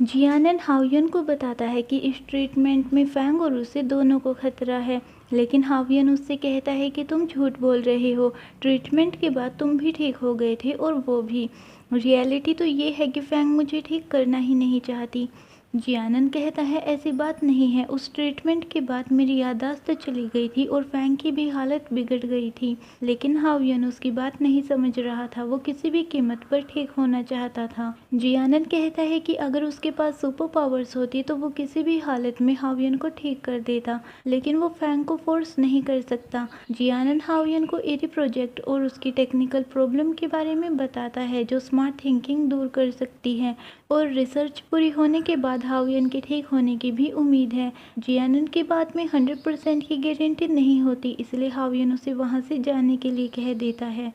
जियानन हाओयन को बताता है कि इस ट्रीटमेंट में फैंग और उसे दोनों को खतरा है, लेकिन हाओयन उससे कहता है कि तुम झूठ बोल रहे हो, ट्रीटमेंट के बाद तुम भी ठीक हो गए थे और वो भी। रियलिटी तो ये है कि फैंग मुझे ठीक करना ही नहीं चाहती। जियानन कहता है ऐसी बात नहीं है, उस ट्रीटमेंट के बाद मेरी याददाश्त चली गई थी और फैंग की भी हालत बिगड़ गई थी, लेकिन हाओयन उसकी बात नहीं समझ रहा था। वो किसी भी कीमत पर ठीक होना चाहता था। जियानन कहता है कि अगर उसके पास सुपर पावर्स होती तो वो किसी भी हालत में हाओयन को ठीक कर देता, लेकिन वो फैंग को फोर्स नहीं कर सकता। जियानन हाओयन को एरी प्रोजेक्ट और उसकी टेक्निकल प्रॉब्लम के बारे में बताता है जो स्मार्ट थिंकिंग दूर कर सकती है, और रिसर्च पूरी होने के बाद हाओयन के ठीक होने की भी उम्मीद है। जियानन की बात में 100% की गारंटी नहीं होती, इसलिए हाओयन उसे वहां से जाने के लिए कह देता है।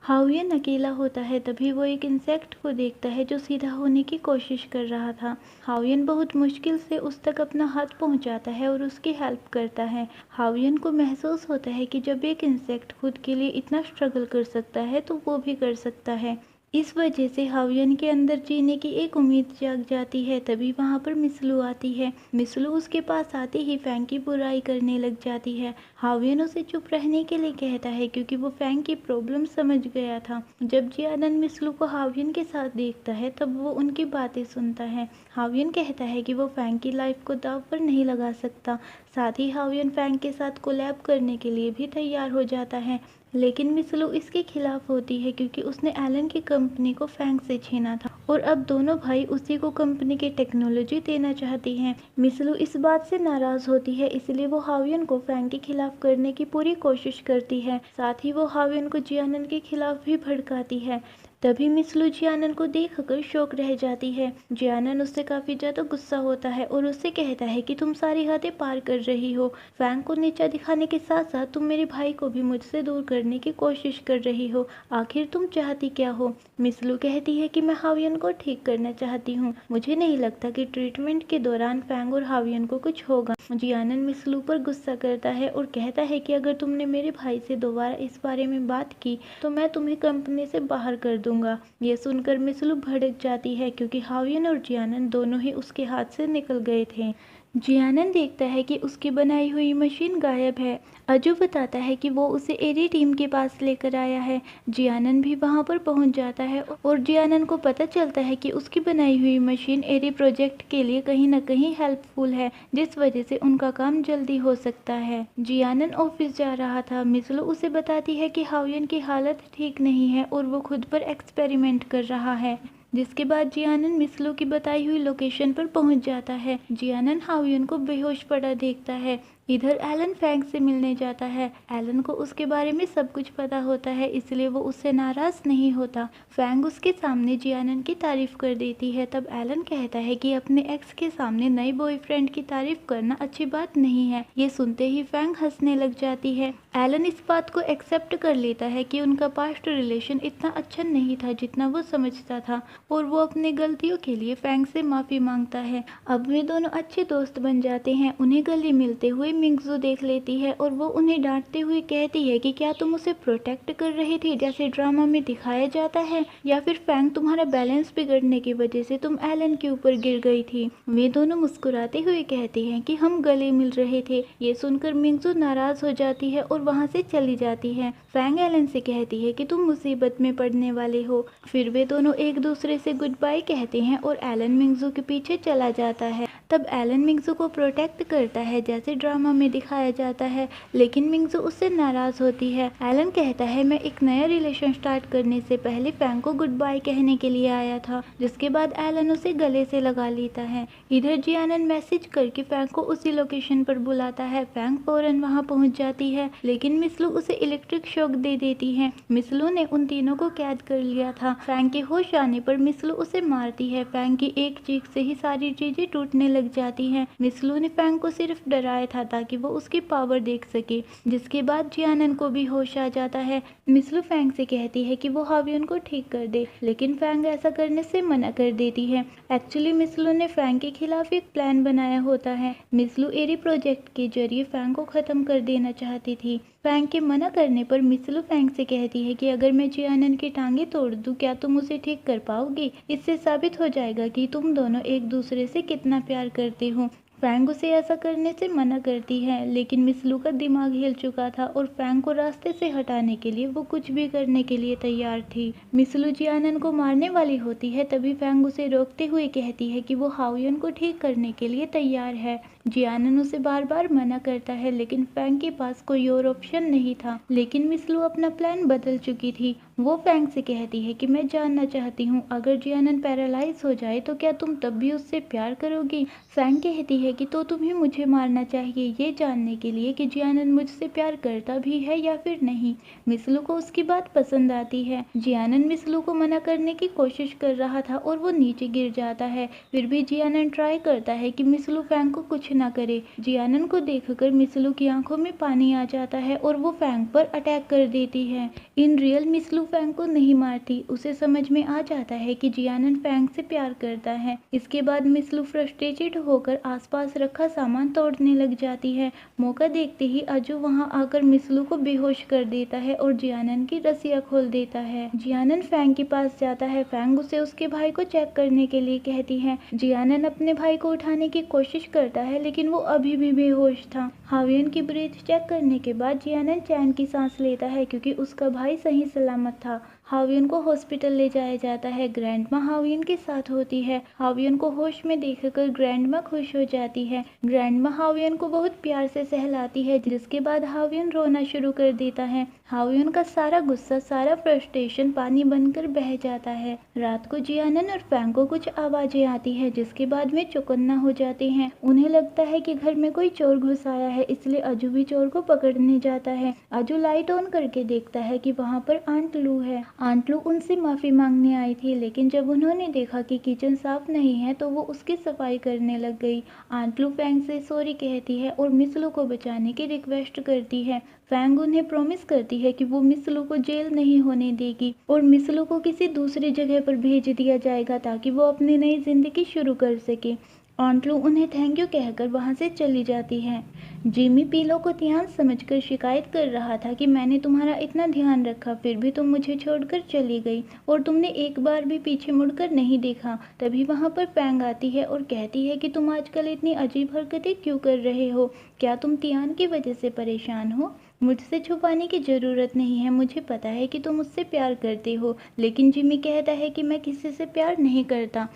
हाओयन अकेला होता है तभी वो एक इंसेक्ट को देखता है जो सीधा होने की कोशिश कर रहा था। हाओयन बहुत मुश्किल से उस तक अपना हाथ पहुंचाता है और उसकी हेल्प करता है। हाओयन को महसूस होता है कि जब एक इंसेक्ट खुद के लिए इतना स्ट्रगल कर सकता है तो वो भी कर सकता है। इस वजह से हाओयन के अंदर जीने की एक उम्मीद जाग जाती है। तभी वहां पर मिसलू आती है। मिसलू उसके पास आते ही फैंग की बुराई करने लग जाती है। हाओयन उसे चुप रहने के लिए कहता है क्योंकि वो फैंग की प्रॉब्लम समझ गया था। जब जियानन मिसलू को हाओयन के साथ देखता है तब वो उनकी बातें सुनता है। हाओयन कहता है कि वो फैंग की लाइफ को दांव पर नहीं लगा सकता। साथ ही हाओयन फैंग के साथ कोलैब करने के लिए भी तैयार हो जाता है, लेकिन मिसलू इसके खिलाफ होती है क्योंकि उसने एलन की कंपनी को फैंग से छीना था और अब दोनों भाई उसी को कंपनी की टेक्नोलॉजी देना चाहती हैं। मिसलू इस बात से नाराज होती है, इसलिए वो हाओयन को फैंग के खिलाफ करने की पूरी कोशिश करती है। साथ ही वो हाओयन को जियानन के खिलाफ भी भड़काती है। तभी मिसलू जियानन को देखकर शॉक रह जाती है। जियानन उससे काफी ज्यादा गुस्सा होता है और उससे कहता है कि तुम सारी हदें पार कर रही हो। फैंग को नीचा दिखाने के साथ साथ तुम मेरे भाई को भी मुझसे दूर करने की कोशिश कर रही हो। आखिर तुम चाहती क्या हो? मिसलू कहती है कि मैं हाओयन को ठीक करना चाहती हूँ। मुझे नहीं लगता कि ट्रीटमेंट के दौरान फैंग और हाओयन को कुछ होगा। जियानन मिसलू पर गुस्सा करता है और कहता है कि अगर तुमने मेरे भाई से दोबारा इस बारे में बात की तो मैं तुम्हें कंपनी से बाहर कर दूंगा। ये सुनकर मिसलू भड़क जाती है क्योंकि हाओयन और जियानन दोनों ही उसके हाथ से निकल गए थे। जियानन देखता है कि उसकी बनाई हुई मशीन गायब है। अजू बताता है कि वो उसे एरी टीम के पास लेकर आया है। जियानन भी वहां पर पहुंच जाता है और जियानन को पता चलता है कि उसकी बनाई हुई मशीन एरी प्रोजेक्ट के लिए कहीं न कहीं हेल्पफुल है, जिस वजह से उनका काम जल्दी हो सकता है। जियानन ऑफिस जा रहा था। मिसलू उसे बताती है कि हाओयन की हालत ठीक नहीं है और वो खुद पर एक्सपेरिमेंट कर रहा है, जिसके बाद जियानन मिसलू की बताई हुई लोकेशन पर पहुंच जाता है। जियानन हाओयन को बेहोश पड़ा देखता है। इधर एलन फैंग से मिलने जाता है। एलन को उसके बारे में सब कुछ पता होता है, इसलिए वो उससे नाराज नहीं होता। फैंग उसके सामने जियानन की तारीफ कर देती है। तब एलन कहता है कि अपने एक्स के सामने नए बॉयफ्रेंड की तारीफ करना अच्छी बात नहीं है। ये सुनते ही फैंग हंसने लग जाती है। एलन इस बात को एक्सेप्ट कर लेता है कि उनका पास्ट रिलेशन इतना अच्छा नहीं था जितना वो समझता था, और वो अपनी गलतियों के लिए फैंग से माफी मांगता है। अब वे दोनों अच्छे दोस्त बन जाते हैं। उन्हें गले मिलते हुए मिंगजू देख लेती है और वो उन्हें डांटते हुए कहती है कि क्या तुम उसे प्रोटेक्ट कर रही थी जैसे ड्रामा में दिखाया जाता है, या फिर फैंग तुम्हारा बैलेंस बिगड़ने की वजह से तुम एलन के ऊपर गिर गई थी। वे दोनों मुस्कुराते हुए कहते हैं कि हम गले मिल रहे थे। ये सुनकर मिंगजू नाराज हो जाती है और वहाँ से चली जाती है। फैंग एलन से कहती है कि तुम मुसीबत में पड़ने वाले हो। फिर वे दोनों एक दूसरे से गुड बाय कहते हैं और एलन मिंगजू के पीछे चला जाता है। तब एलन मिंगजू को प्रोटेक्ट करता है जैसे ड्रामा में दिखाया जाता है, लेकिन मिंगजू उससे नाराज होती है। एलन कहता है मैं एक नया रिलेशन स्टार्ट करने से पहले फैंग को गुड बाय कहने के लिए आया था, जिसके बाद एलन उसे गले से लगा लेता है। इधर जियानन मैसेज करके फैंग को उसी लोकेशन पर बुलाता है। फैंग फौरन वहां पहुंच जाती है, लेकिन मिसलू उसे इलेक्ट्रिक शॉक दे देती है। मिसलू ने उन तीनों को कैद कर लिया था। फैंग के होश आने पर मिसलू उसे मारती है। फैंग की एक चीख से ही सारी चीजें टूटने लग जाती हैं। मिसलू ने फैंग को सिर्फ डराया था ताकि वो उसकी पावर देख सके। जिसके बाद जियानन को भी होश आ जाता है। मिसलू फैंग से कहती है कि वो हावियन को ठीक कर दे, लेकिन फैंग ऐसा करने से मना कर देती है। एक्चुअली मिसलू ने फैंग के खिलाफ एक प्लान बनाया होता है। मिसलू एरी प्रोजेक्ट के जरिए फैंग को खत्म कर देना चाहती थी। फैंग के मना करने पर मिसलू फैंग से कहती है कि अगर मैं जियानन की टांगे तोड़ दूं, क्या तुम उसे ठीक कर पाओगी? इससे साबित हो जाएगा कि तुम दोनों एक दूसरे से कितना प्यार करते हो। फैंग उसे ऐसा करने से मना करती है, लेकिन मिसलू का दिमाग हिल चुका था और फैंग को रास्ते से हटाने के लिए वो कुछ भी करने के लिए तैयार थी। मिसलू जियानन को मारने वाली होती है, तभी फैंग उसे रोकते हुए कहती है कि वो हावियन को ठीक करने के लिए तैयार है। जियानन उसे बार बार मना करता है, लेकिन फैंग के पास कोई और ऑप्शन नहीं था। लेकिन मिसलू अपना प्लान बदल चुकी थी। वो फैंग से कहती है कि मैं जानना चाहती हूँ, अगर जियानन पैरालाइज हो जाए तो क्या तुम तब भी उससे प्यार करोगी? फैंग कहती है कि तो तुम्हें मुझे मारना चाहिए ये जानने के लिए कि जियानन मुझसे प्यार करता भी है या फिर नहीं। मिसलू को उसकी बात पसंद आती है। जियानन मिसलू को मना करने की कोशिश कर रहा था और वो नीचे गिर जाता है। फिर भी जियानन ट्राई करता है कि मिसलू फैंग को कुछ ना करे। जियानन को देखकर मिसलू की आंखों में पानी आ जाता है और वो फैंग पर अटैक कर देती है। इन रियल मिसलू फैंग को नहीं मारती। उसे समझ में आ जाता है कि जियानन फैंग से प्यार करता है। इसके बाद मिसलू फ्रस्ट्रेटेड होकर आसपास रखा सामान तोड़ने लग जाती है। मौका देखते ही अजू वहां आकर मिसलू को बेहोश कर देता है और जियानन की रस्सियां खोल देता है। जियानन फैंग के पास जाता है। फैंग उसे उसके भाई को चेक करने के लिए कहती है। जियानन अपने भाई को उठाने की कोशिश करता है, लेकिन वो अभी भी बेहोश था। हावियन की ब्रीथ चेक करने के बाद जियानन चैन की सांस लेता है, क्योंकि उसका भाई सही सलामत था। हावियन को हॉस्पिटल ले जाया जाता है। ग्रैंडमा हावियन के साथ होती है। हावियन को होश में देखकर ग्रैंडमा खुश हो जाती है। ग्रैंडमा हावियन को बहुत प्यार से सहलाती है, जिसके बाद हावियन रोना शुरू कर देता है। हावियन का सारा गुस्सा, सारा फ्रस्ट्रेशन पानी बनकर बह जाता है। रात को जियानन और फैंग को कुछ आवाजें आती है, जिसके बाद वे चौकन्ना हो जाते हैं। उन्हें लगता है कि घर में कोई चोर घुस आया है, इसलिए अजू भी चोर को पकड़ने जाता है। अजू लाइट ऑन करके देखता है कि वहाँ पर आंट लू है। आंट लू उनसे माफी मांगने आई थी, लेकिन जब उन्होंने देखा कि किचन साफ नहीं है तो वो उसकी सफाई करने लग गई। आंट लू फैंग से सॉरी कहती है और मिसलू को बचाने की रिक्वेस्ट करती है। फैंग उन्हें प्रॉमिस करती है कि वो मिसलू को जेल नहीं होने देगी और मिसलू को किसी दूसरी जगह पर भेज दिया जाएगा ताकि वो अपनी नई जिंदगी शुरू कर सके। आंट लू उन्हें थैंक यू कहकर वहां से चली जाती है। जिमी पीलो को ध्यान समझकर शिकायत कर रहा था कि मैंने तुम्हारा इतना ध्यान रखा, फिर भी तुम मुझे छोड़कर चली गई और तुमने एक बार भी पीछे मुड़कर नहीं देखा। तभी वहां पर फैंग आती है और कहती है कि तुम आजकल इतनी अजीब हरकतें क्यों कर रहे हो? क्या तुम तियान की वजह से परेशान हो? मुझसे छुपाने की जरूरत नहीं है, मुझे पता है कि तुम मुझसे प्यार करते हो। लेकिन जिमी कहता है कि मैं किसी से प्यार नहीं करता।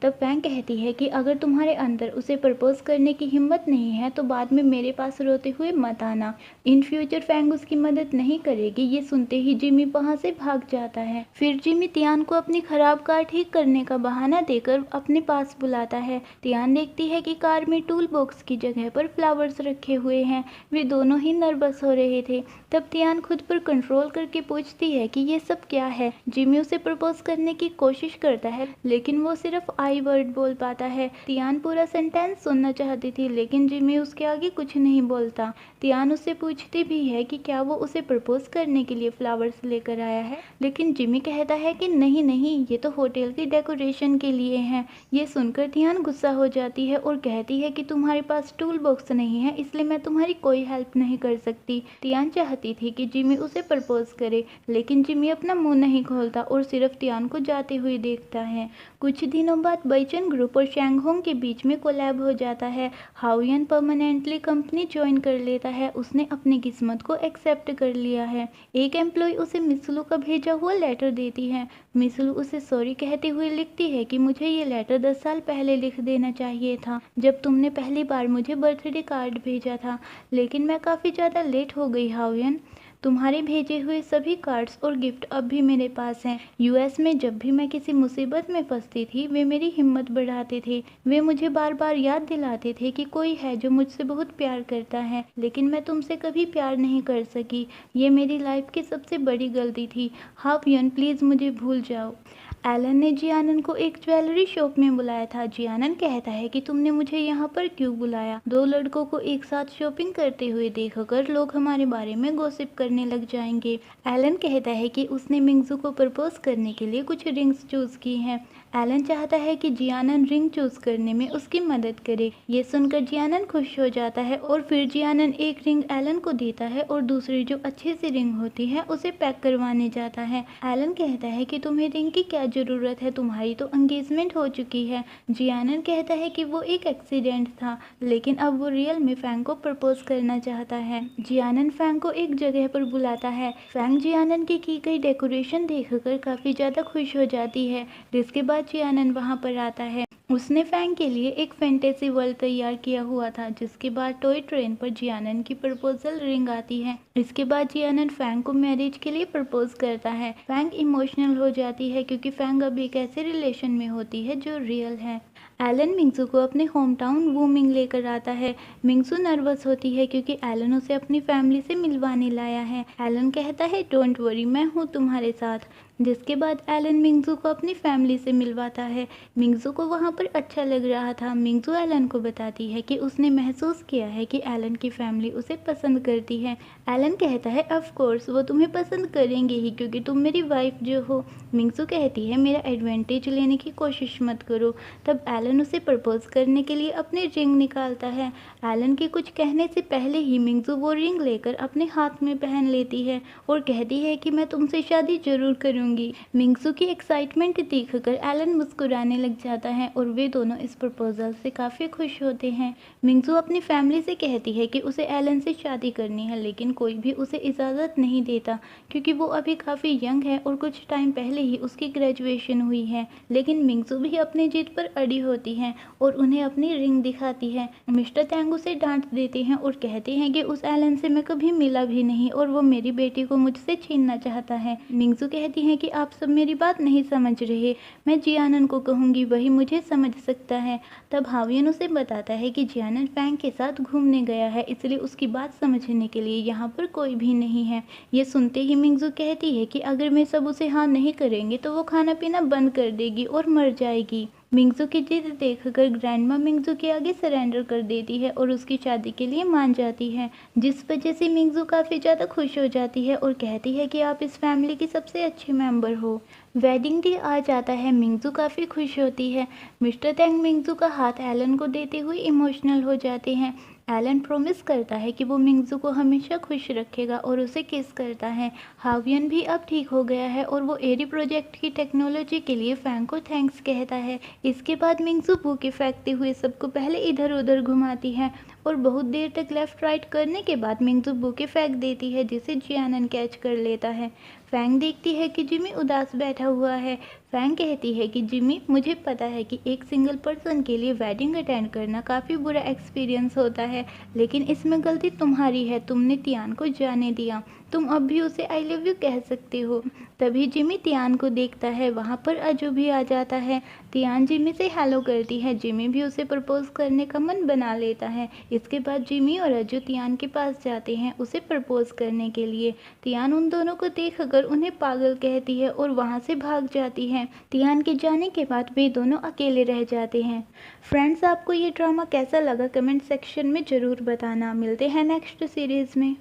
तब फैंग कहती है कि अगर तुम्हारे अंदर उसे प्रपोज करने की हिम्मत नहीं है तो बाद में मेरे पास रोते हुए मत आना। इन फ्यूचर फैंग उसकी मदद नहीं करेगी। ये सुनते ही जिमी वहां से भाग जाता है। फिर जिमी तियान को अपनी खराब कार ठीक करने का बहाना देकर अपने पास बुलाता है। तियान देखती है कि कार में टूल बॉक्स की जगह पर फ्लावर्स रखे हुए हैं। वे दोनों ही नर्वस हो रहे थे। तब तियान खुद पर कंट्रोल करके पूछती है कि ये सब क्या है। जिमी उसे प्रपोज करने की कोशिश करता है, लेकिन वो सिर्फ आई वर्ड बोल पाता है। तियान पूरा सेंटेंस सुनना चाहती थी, लेकिन जिमी उसके आगे कुछ नहीं बोलता। तियान उससे पूछती भी है कि क्या वो उसे प्रपोज करने के लिए फ्लावर्स लेकर आया है, लेकिन जिमी कहता है कि नहीं नहीं, ये तो होटल की डेकोरेशन के लिए हैं। ये सुनकर तियान गुस्सा हो जाती है और कहती है कि तुम्हारे पास टूल बॉक्स नहीं है, इसलिए मैं तुम्हारी कोई हेल्प नहीं कर सकती। तियान चाहती थी कि जिमी उसे प्रपोज करे, लेकिन जिमी अपना मुंह नहीं खोलता और सिर्फ तियान को जाते हुए देखता है। कुछ दिनों बाद बैचन ग्रुप और शैंगहोंग के बीच में कोलैब हो जाता है। हावियन परमानेंटली कंपनी ज्वाइन कर लेता है। उसने अपनी किस्मत को एक्सेप्ट कर लिया है। एक एम्प्लॉय उसे मिसलू का भेजा हुआ लेटर देती है। मिसलू उसे सॉरी कहते हुए लिखती है कि मुझे ये लेटर 10 साल पहले लिख देना चाहिए था, जब तुमने पहली बार मुझे बर्थडे कार्ड भेजा था, लेकिन मैं काफ़ी ज़्यादा लेट हो गई हावियन। तुम्हारे भेजे हुए सभी कार्ड्स और गिफ्ट अब भी मेरे पास हैं। यूएस में जब भी मैं किसी मुसीबत में फंसती थी, वे मेरी हिम्मत बढ़ाते थे। वे मुझे बार बार याद दिलाते थे कि कोई है जो मुझसे बहुत प्यार करता है, लेकिन मैं तुमसे कभी प्यार नहीं कर सकी। ये मेरी लाइफ की सबसे बड़ी गलती थी। हावियन प्लीज़ मुझे भूल जाओ। एलन ने जियानन को एक ज्वेलरी शॉप में बुलाया था। जियानन कहता है कि तुमने मुझे यहाँ पर क्यों बुलाया? दो लड़कों को एक साथ शॉपिंग करते हुए देखकर लोग हमारे बारे में गॉसिप करने लग जाएंगे। एलन कहता है कि उसने मिंगजू को प्रपोज करने के लिए कुछ रिंग्स चूज की हैं। एलन चाहता है कि जियानन रिंग चूज करने में उसकी मदद करे। ये सुनकर जियानन खुश हो जाता है और फिर जियानन एक रिंग एलन को देता है और दूसरी जो अच्छी सी रिंग होती है उसे पैक करवाने जाता है। एलन कहता है कि तुम्हें रिंग की क्या जरूरत है, तुम्हारी तो एंगेजमेंट हो चुकी है। जियानन कहता है कि वो एक एक्सीडेंट था, लेकिन अब वो रियल में फैंग को प्रपोज करना चाहता है। जियानन फैंग को एक जगह पर बुलाता है। फैंग जियानन की गई डेकोरेशन देखकर काफी ज्यादा खुश हो जाती है, जिसके बाद जियानन वहां पर आता है। उसने फैंग के लिए एक फैंटेसी वर्ल्ड तैयार किया हुआ था, जिसके बाद टॉय ट्रेन पर जियानन की प्रपोजल रिंग आती है। इसके बाद जियानन फैंग को मैरिज के लिए प्रपोज करता है। फैंग इमोशनल हो जाती है क्योंकि फैंग अभी एक ऐसे रिलेशन में होती है जो रियल है। एलन मिंगजू को अपने होम टाउन वूमिंग लेकर आता है। मिंगजू नर्वस होती है क्योंकि एलन उसे अपनी फैमिली से मिलवाने लाया है। एलन कहता है डोंट वरी, मैं हूँ तुम्हारे साथ। जिसके बाद एलन मिंगजू को अपनी फैमिली से मिलवाता है। मिंगजू को वहाँ पर अच्छा लग रहा था। मिंगजू एलन को बताती है कि उसने महसूस किया है कि एलन की फैमिली उसे पसंद करती है। एलन कहता है ऑफ कोर्स वो तुम्हें पसंद करेंगे ही, क्योंकि तुम मेरी वाइफ जो हो। मिंगजू कहती है मेरा एडवांटेज लेने की कोशिश मत करो। तब एलन उसे प्रपोज करने के लिए अपनी रिंग निकालता है। एलन के कुछ कहने से पहले ही मिंगजू वो रिंग लेकर अपने हाथ में पहन लेती है और कहती है कि मैं तुमसे शादी जरूर करूँगी। मिंगजू की एक्साइटमेंट देखकर एलन मुस्कुराने लग जाता है और वे दोनों इस प्रपोजल से काफ़ी खुश होते हैं। मिंगजू अपनी फैमिली से कहती है कि उसे एलन से शादी करनी है, लेकिन कोई भी उसे इजाज़त नहीं देता क्योंकि वो अभी काफ़ी यंग है और कुछ टाइम पहले ही उसकी ग्रेजुएशन हुई है। लेकिन मिंगजू भी अपनी जिद पर अड़ी होती है और उन्हें अपनी रिंग दिखाती है। मिस्टर तैंग उसे डांट देते हैं और कहते हैं कि उस एलन से मैं कभी मिला भी नहीं और वो मेरी बेटी को मुझसे छीनना चाहता है। मिंगजू कहती है कि आप सब मेरी बात नहीं समझ रहे, मैं जियानन को कहूँगी, वही मुझे समझ सकता है। तब हावियन उसे बताता है कि जियानन फैंग के साथ घूमने गया है, इसलिए उसकी बात समझने के लिए यहाँ पर कोई भी नहीं है। ये सुनते ही मिंगजू कहती है कि अगर मैं सब उसे हाँ नहीं करेंगे तो वो खाना पीना बंद कर देगी और मर जाएगी। मिंगजू की जिद देखकर ग्रैंडमा मिंगजू के आगे सरेंडर कर देती है और उसकी शादी के लिए मान जाती है, जिस वजह से मिंगजू काफ़ी ज़्यादा खुश हो जाती है और कहती है कि आप इस फैमिली की सबसे अच्छे मेंबर हो। वेडिंग डे आ जाता है। मिंगजू काफ़ी खुश होती है। मिस्टर तैंग मिंगजू का हाथ एलन को देते हुए इमोशनल हो जाते हैं। एलन प्रॉमिस करता है कि वो मिंगजू को हमेशा खुश रखेगा और उसे किस करता है। हावियन भी अब ठीक हो गया है और वो एरी प्रोजेक्ट की टेक्नोलॉजी के लिए फैंग को थैंक्स कहता है। इसके बाद मिंगजू बूके फेंकते हुए सबको पहले इधर उधर घुमाती है और बहुत देर तक लेफ्ट राइट करने के बाद मिंगजू बूके फेंक देती है, जिसे जियानन कैच कर लेता है। फैंग देखती है कि जिमी उदास बैठा हुआ है। फैंग कहती है कि जिमी, मुझे पता है कि एक सिंगल पर्सन के लिए वेडिंग अटेंड करना काफ़ी बुरा एक्सपीरियंस होता है, लेकिन इसमें गलती तुम्हारी है, तुमने तियान को जाने दिया। तुम अब भी उसे आई लव यू कह सकते हो। तभी जिमी तियान को देखता है। वहाँ पर अजू भी आ जाता है। तियान जिमी से हेलो करती है। जिमी भी उसे प्रपोज करने का मन बना लेता है। इसके बाद जिमी और अजू तियान के पास जाते हैं उसे प्रपोज करने के लिए। तियान उन दोनों को देखकर उन्हें पागल कहती है और वहाँ से भाग जाती है। तियान के जाने के बाद वे दोनों अकेले रह जाते हैं। फ्रेंड्स, आपको ये ड्रामा कैसा लगा कमेंट सेक्शन में ज़रूर बताना। मिलते हैं नेक्स्ट सीरीज़ में।